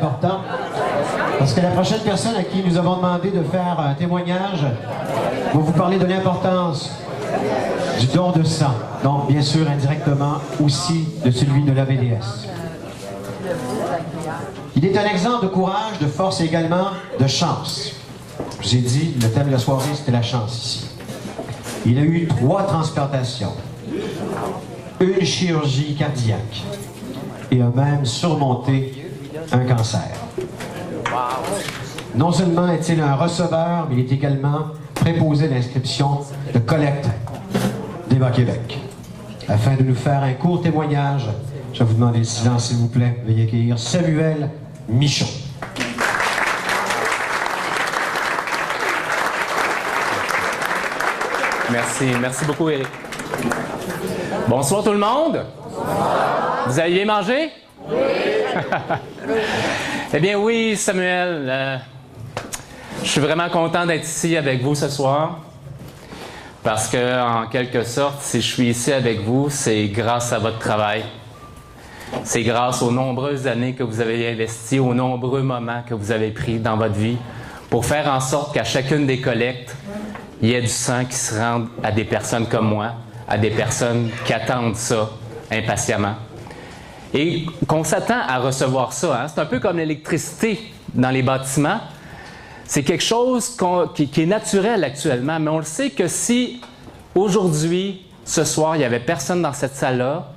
important. Parce que la prochaine personne à qui nous avons demandé de faire un témoignage va vous parler de l'importance du don de sang. Donc, bien sûr, indirectement, aussi de celui de la BDS. Il est un exemple de courage, de force et également de chance. Je vous ai dit, le thème de la soirée, c'était la chance ici. Il a eu 3 transplantations, une chirurgie cardiaque et a même surmonté un cancer. Non seulement est-il un receveur, mais il est également préposé à l'inscription de collecte d'Éva Québec. Afin de nous faire un court témoignage, je vais vous demander le silence, s'il vous plaît. Veuillez accueillir Samuel Michon. Merci beaucoup, Éric. Bonsoir tout le monde. Bonsoir. Vous avez bien mangé? Oui. Eh bien oui, Samuel, je suis vraiment content d'être ici avec vous ce soir. Parce que, en quelque sorte, si je suis ici avec vous, c'est grâce à votre travail. C'est grâce aux nombreuses années que vous avez investies, aux nombreux moments que vous avez pris dans votre vie pour faire en sorte qu'à chacune des collectes, il y ait du sang qui se rende à des personnes comme moi, à des personnes qui attendent ça impatiemment. Et qu'on s'attend à recevoir ça. Hein? C'est un peu comme l'électricité dans les bâtiments. C'est quelque chose qui est naturel actuellement, mais on le sait que si aujourd'hui, ce soir, il n'y avait personne dans cette salle-là,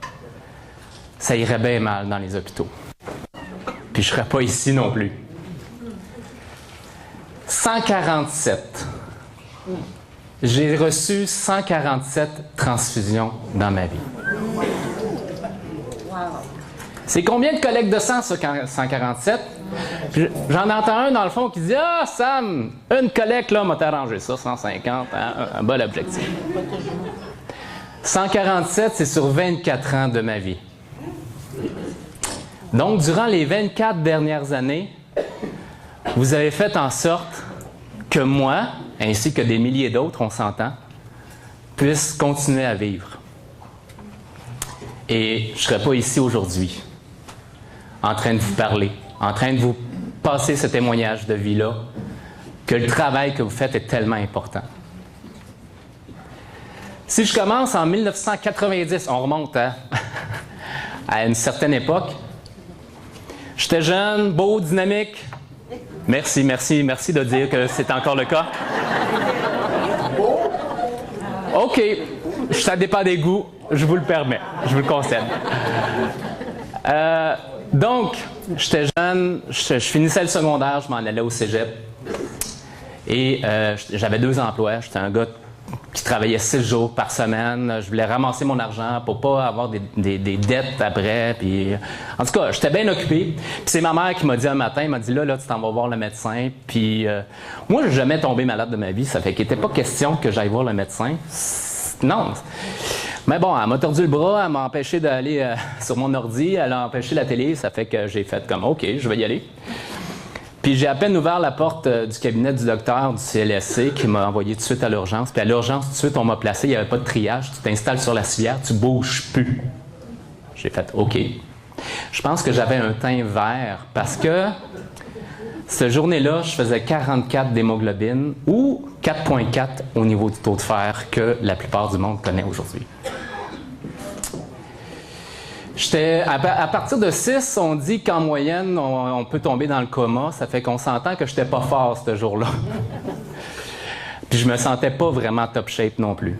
ça irait bien mal dans les hôpitaux. Puis je ne serais pas ici non plus. 147. J'ai reçu 147 transfusions dans ma vie. C'est combien de collectes de sang, ça, 147? J'en entends un dans le fond qui dit « Ah, Sam, une collecte, là, m'a arrangé ça, 150, hein, un bel objectif. » 147, c'est sur 24 ans de ma vie. Donc, durant les 24 dernières années, vous avez fait en sorte que moi, ainsi que des milliers d'autres, on s'entend, puissent continuer à vivre. Et je ne serais pas ici aujourd'hui, en train de vous parler, en train de vous passer ce témoignage de vie-là, que le travail que vous faites est tellement important. Si je commence en 1990, on remonte à une certaine époque, j'étais jeune, beau, dynamique. Merci de dire que c'est encore le cas. OK, ça dépend des goûts, je vous le permets, je vous le concède. Donc, j'étais jeune, je finissais le secondaire, je m'en allais au cégep. Et j'avais 2 emplois, j'étais un gars qui travaillait 6 jours par semaine. Je voulais ramasser mon argent pour pas avoir des dettes après. Puis, en tout cas, j'étais bien occupé. Puis c'est ma mère qui m'a dit un matin, elle m'a dit là, tu t'en vas voir le médecin. Puis moi, je n'ai jamais tombé malade de ma vie. Ça fait qu'il n'était pas question que j'aille voir le médecin. Non. Mais bon, elle m'a tordu le bras, elle m'a empêché d'aller sur mon ordi, elle a empêché la télé. Ça fait que j'ai fait comme OK, je vais y aller. Puis j'ai à peine ouvert la porte du cabinet du docteur du CLSC qui m'a envoyé tout de suite à l'urgence. Puis à l'urgence, tout de suite, on m'a placé, il n'y avait pas de triage. Tu t'installes sur la civière, tu bouges plus. J'ai fait OK. Je pense que j'avais un teint vert parce que cette journée-là, je faisais 44 d'hémoglobine ou 4,4 au niveau du taux de fer que la plupart du monde connaît aujourd'hui. À partir de 6, on dit qu'en moyenne, on peut tomber dans le coma. Ça fait qu'on s'entend que je n'étais pas fort ce jour-là. Puis je me sentais pas vraiment top shape non plus.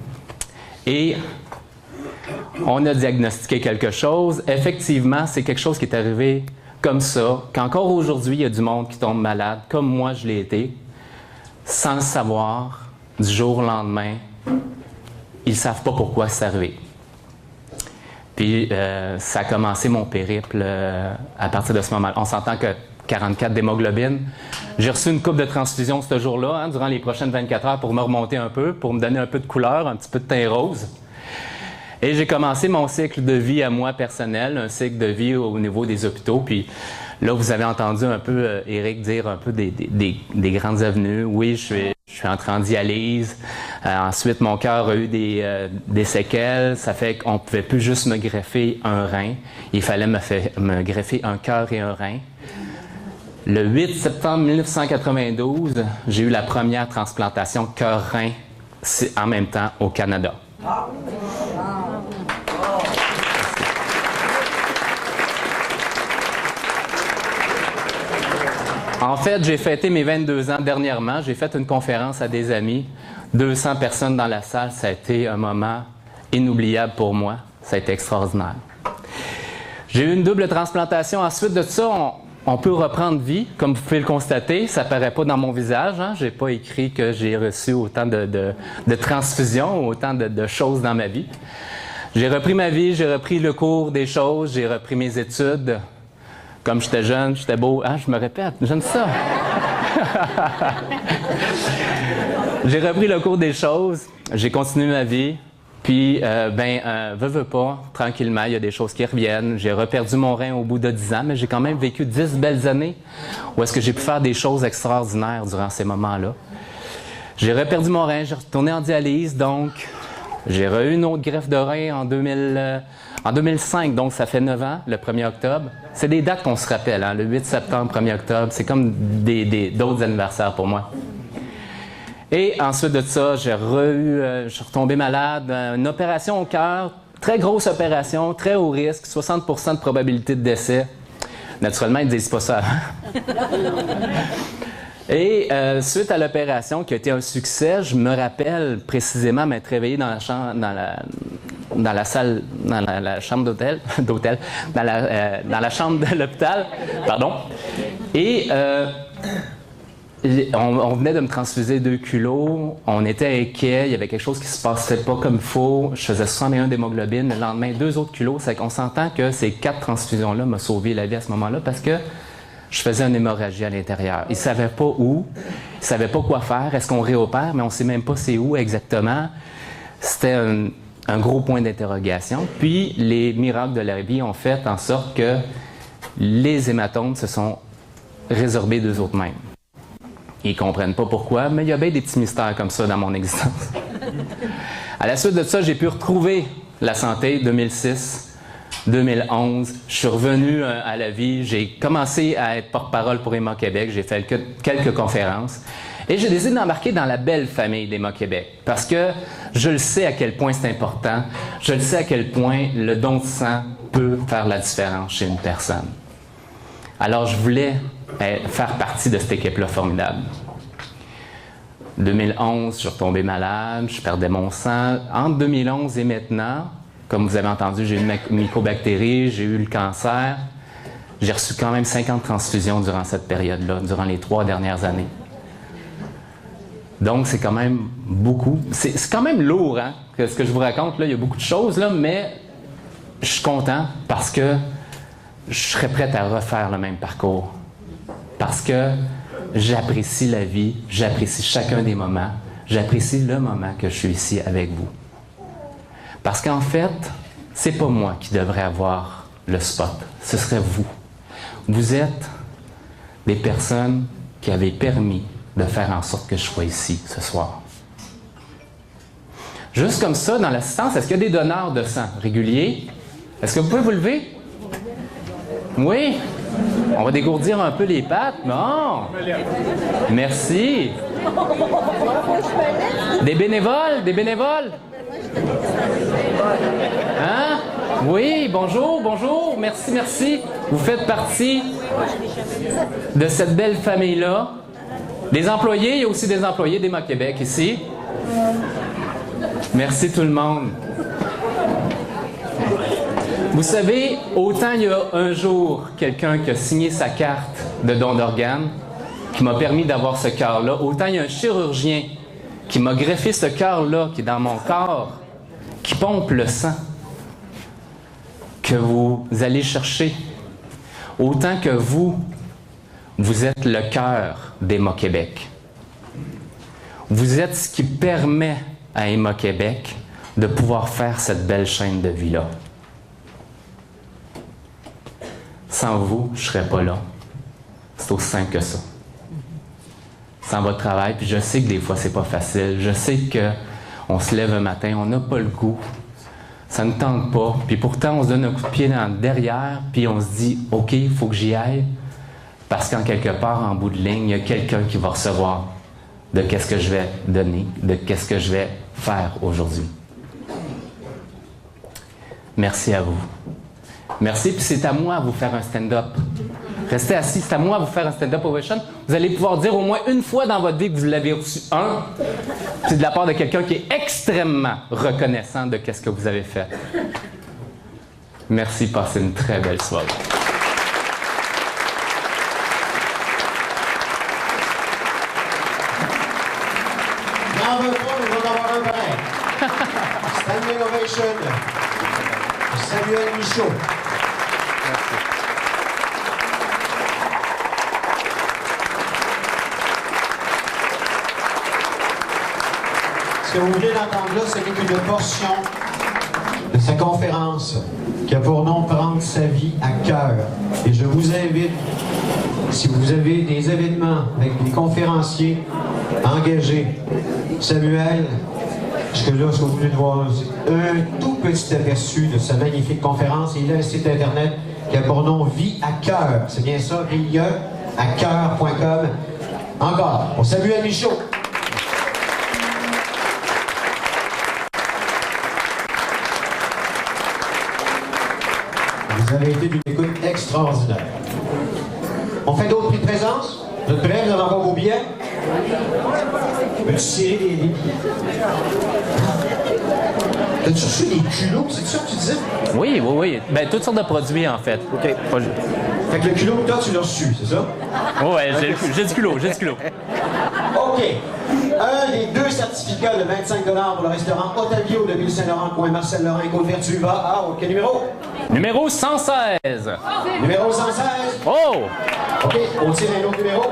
Et on a diagnostiqué quelque chose. Effectivement, c'est quelque chose qui est arrivé comme ça, qu'encore aujourd'hui, il y a du monde qui tombe malade, comme moi je l'ai été, sans le savoir, du jour au lendemain. Ils ne savent pas pourquoi c'est arrivé. Puis, ça a commencé mon périple à partir de ce moment-là. On s'entend que 44 d'hémoglobine. J'ai reçu une coupe de transfusion ce jour-là, durant les prochaines 24 heures, pour me remonter un peu, pour me donner un peu de couleur, un petit peu de teint rose. Et j'ai commencé mon cycle de vie à moi personnel, un cycle de vie au niveau des hôpitaux. Puis là, vous avez entendu un peu Éric dire un peu des grandes avenues. Oui, je suis entré en dialyse. Ensuite, mon cœur a eu des séquelles. Ça fait qu'on ne pouvait plus juste me greffer un rein. Il fallait me greffer un cœur et un rein. Le 8 septembre 1992, j'ai eu la première transplantation cœur-rein en même temps au Canada. En fait, j'ai fêté mes 22 ans dernièrement. J'ai fait une conférence à des amis. 200 personnes dans la salle. Ça a été un moment inoubliable pour moi. Ça a été extraordinaire. J'ai eu une double transplantation. Ensuite de ça, on peut reprendre vie. Comme vous pouvez le constater, ça ne paraît pas dans mon visage. Hein? Je n'ai pas écrit que j'ai reçu autant de transfusions, autant de choses dans ma vie. J'ai repris ma vie, j'ai repris le cours des choses, j'ai repris mes études. Comme j'étais jeune, j'étais beau. Ah, je me répète, j'aime ça. J'ai repris le cours des choses, j'ai continué ma vie. Puis, veux pas, tranquillement, il y a des choses qui reviennent. J'ai reperdu mon rein au bout de 10 ans, mais j'ai quand même vécu 10 belles années où est-ce que j'ai pu faire des choses extraordinaires durant ces moments-là. J'ai reperdu mon rein, j'ai retourné en dialyse, donc j'ai eu une autre greffe de rein en 2005, donc ça fait 9 ans, le 1er octobre. C'est des dates qu'on se rappelle, hein, le 8 septembre, 1er octobre, c'est comme d'autres anniversaires pour moi. Et ensuite de ça, je suis retombé malade, une opération au cœur, très grosse opération, très haut risque, 60% de probabilité de décès. Naturellement, ils ne disent pas ça avant. Et suite à l'opération qui a été un succès, je me rappelle précisément m'être réveillé dans la chambre, dans la salle, dans la chambre d'hôtel, dans la chambre de l'hôpital, pardon. Et on venait de me transfuser 2 kilos, on était inquiets, il y avait quelque chose qui se passait pas comme il faut, je faisais 61 d'hémoglobine, le lendemain 2 autres kilos, c'est qu'on s'entend que ces 4 transfusions-là m'ont sauvé la vie à ce moment-là parce que je faisais une hémorragie à l'intérieur. Ils ne savaient pas où, ils ne savaient pas quoi faire, est-ce qu'on réopère, mais on ne sait même pas c'est où exactement. C'était un gros point d'interrogation. Puis les miracles de la vie ont fait en sorte que les hématomes se sont résorbés d'eux autres mêmes. Ils ne comprennent pas pourquoi, mais il y a bien des petits mystères comme ça dans mon existence. À la suite de ça, j'ai pu retrouver la santé 2006, 2011. Je suis revenu à la vie. J'ai commencé à être porte-parole pour Héma-Québec. J'ai fait quelques conférences. Et j'ai décidé d'embarquer dans la belle famille d'Héma-Québec parce que je le sais à quel point c'est important. Je le sais à quel point le don de sang peut faire la différence chez une personne. Alors, je voulais faire partie de cette équipe-là formidable. 2011, je suis retombé malade, je perdais mon sang. Entre 2011 et maintenant, comme vous avez entendu, j'ai eu une mycobactérie, j'ai eu le cancer. J'ai reçu quand même 50 transfusions durant cette période-là, durant les 3 dernières années. Donc, c'est quand même beaucoup. C'est quand même lourd, hein, ce que je vous raconte. Là, il y a beaucoup de choses, là, mais je suis content parce que je serais prête à refaire le même parcours. Parce que j'apprécie la vie, j'apprécie chacun des moments, j'apprécie le moment que je suis ici avec vous. Parce qu'en fait, c'est pas moi qui devrais avoir le spot, ce serait vous. Vous êtes des personnes qui avez permis de faire en sorte que je sois ici ce soir. Juste comme ça, dans l'assistance, est-ce qu'il y a des donneurs de sang réguliers? Est-ce que vous pouvez vous lever? Oui? On va dégourdir un peu les pattes. Bon! Merci! Des bénévoles? Des bénévoles? Hein? Oui, bonjour, bonjour, merci, merci. Vous faites partie de cette belle famille-là. Des employés, il y a aussi des employés d'Héma-Québec ici. Merci tout le monde. Vous savez, autant il y a un jour quelqu'un qui a signé sa carte de don d'organes, qui m'a permis d'avoir ce cœur-là, autant il y a un chirurgien qui m'a greffé ce cœur-là, qui est dans mon corps, qui pompe le sang, que vous allez chercher. Autant que vous êtes le cœur d'Héma-Québec. Vous êtes ce qui permet à Héma-Québec de pouvoir faire cette belle chaîne de vie-là. Sans vous, je ne serais pas là. C'est aussi simple que ça. Sans votre travail, puis je sais que des fois, c'est pas facile. Je sais qu'on se lève un matin, on n'a pas le goût. Ça ne tente pas. Puis pourtant, on se donne un coup de pied derrière, puis on se dit « OK, il faut que j'y aille ». Parce qu'en quelque part, en bout de ligne, il y a quelqu'un qui va recevoir de qu'est-ce que je vais donner, de qu'est-ce que je vais faire aujourd'hui. Merci à vous. Merci, puis c'est à moi de vous faire un stand-up. Restez assis, c'est à moi de vous faire un stand-up ovation. Vous allez pouvoir dire au moins une fois dans votre vie que vous l'avez reçu un. C'est de la part de quelqu'un qui est extrêmement reconnaissant de qu'est-ce que vous avez fait. Merci, passez une très belle soirée. N'en veux pas, nous allons avoir un pareil. Standing ovation. Samuel Michaud. Ce que vous venez d'entendre là, c'est une portion de sa conférence qui a pour nom « Prendre sa vie à cœur ». Et je vous invite, si vous avez des événements avec des conférenciers engagés, Samuel, ce que vous venez de voir, c'est un tout petit aperçu de sa magnifique conférence. Et il a un site internet qui a pour nom « Vie à cœur ». C'est bien ça, vie à cœur.com. Encore, pour Samuel Michaud. Vous avez été d'une écoute extraordinaire. On fait d'autres prix de présence? Vous êtes prêts? Vous avez encore vos billets? Veux-tu tirer les billets? T'as-tu reçu des culots? C'est ça que tu disais? Oui, oui, oui. Ben, toutes sortes de produits, en fait. OK. Fait que le culot, toi, tu l'as reçu, c'est ça? Oui, j'ai du culot, j'ai du culot. OK. Un des deux certificats de 25 $ pour le restaurant Otavio de Ville-Saint-Laurent, coin Marcel-Laurent et Côte-Vertu va à quel numéro? Numéro 116. Numéro 116. Oh! OK, on tire un autre numéro.